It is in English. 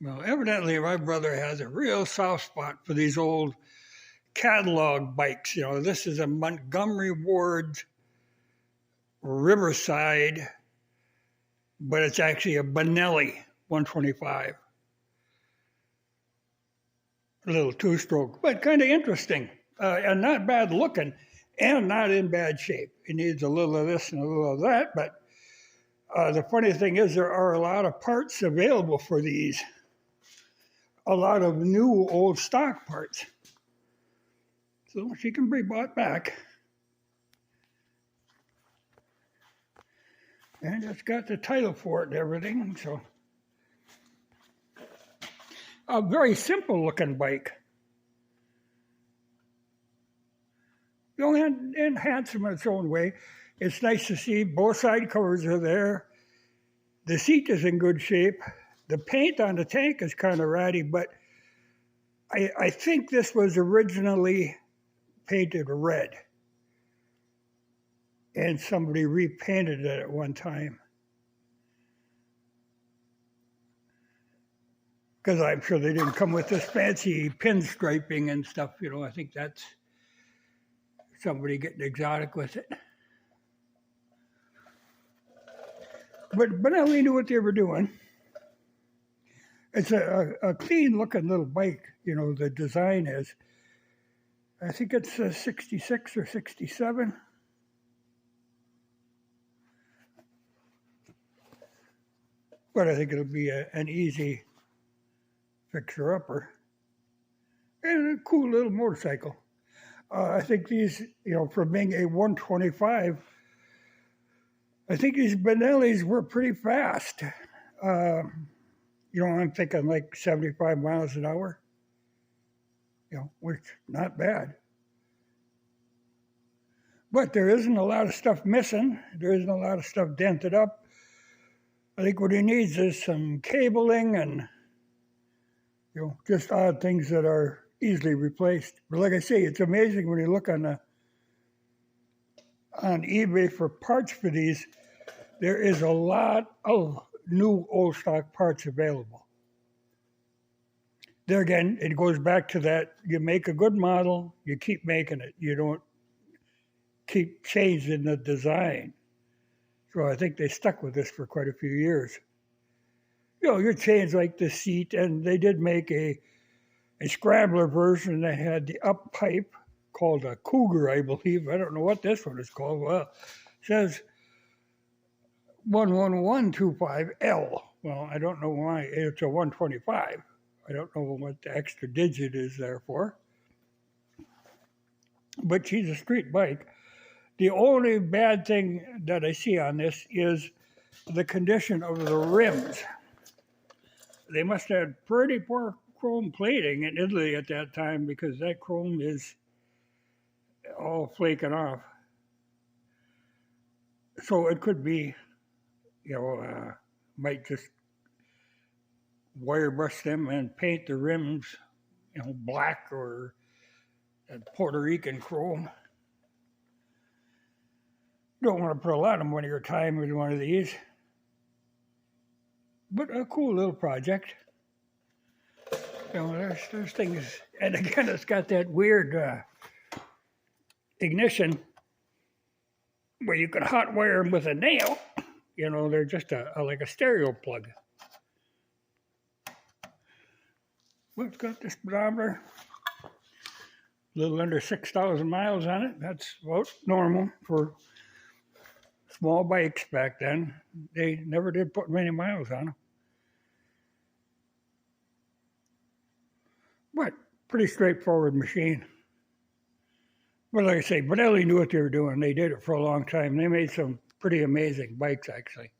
Well, evidently, my brother has a real soft spot for these old catalog bikes. This is a Montgomery Ward Riverside, but it's actually a Benelli 125. A little two-stroke, but kind of interesting and not bad looking and not in bad shape. It needs a little of this and a little of that, but the funny thing is there are a lot of parts available for these. A lot of new old stock parts. So she can be bought back. And it's got the title for it and everything, so. A very simple looking bike. And handsome in its own way. It's nice to see both side covers are there. The seat is in good shape. The paint on the tank is kind of ratty, but I think this was originally painted red. And somebody repainted it at one time. Because I'm sure they didn't come with this fancy pinstriping and stuff, I think that's somebody getting exotic with it. But Benelli knew what they were doing. It's a clean looking little bike, the design is. I think it's a 66 or 67. But I think it'll be an easy fixer-upper. And a cool little motorcycle. I think these, for being a 125, I think these Benellis were pretty fast. I'm thinking like 75 miles an hour, which not bad. But there isn't a lot of stuff missing. There isn't a lot of stuff dented up. I think what he needs is some cabling and, just odd things that are easily replaced. But like I say, it's amazing when you look on eBay for parts for these, there is a lot of new old stock parts available. There again, it goes back to that, you make a good model, you keep making it. You don't keep changing the design. So I think they stuck with this for quite a few years. You change like the seat, and they did make a scrambler version that had the up pipe called a Cougar, I believe. I don't know what this one is called. Well, it says 11125L. Well, I don't know why. It's a 125. I don't know what the extra digit is there for. But she's a street bike. The only bad thing that I see on this is the condition of the rims. They must have had pretty poor chrome plating in Italy at that time because that chrome is all flaking off. So it could be, might just wire brush them and paint the rims, black or Puerto Rican chrome. Don't want to put a lot of money or time into one of these. But a cool little project. There's things, and again, it's got that weird ignition where you can hot wire them with a nail. They're just like a stereo plug. Well, it's got the speedometer, a little under 6,000 miles on it. That's about normal for small bikes back then. They never did put many miles on them. But pretty straightforward machine. But like I say, Benelli knew what they were doing. They did it for a long time. They made some pretty amazing bikes, actually.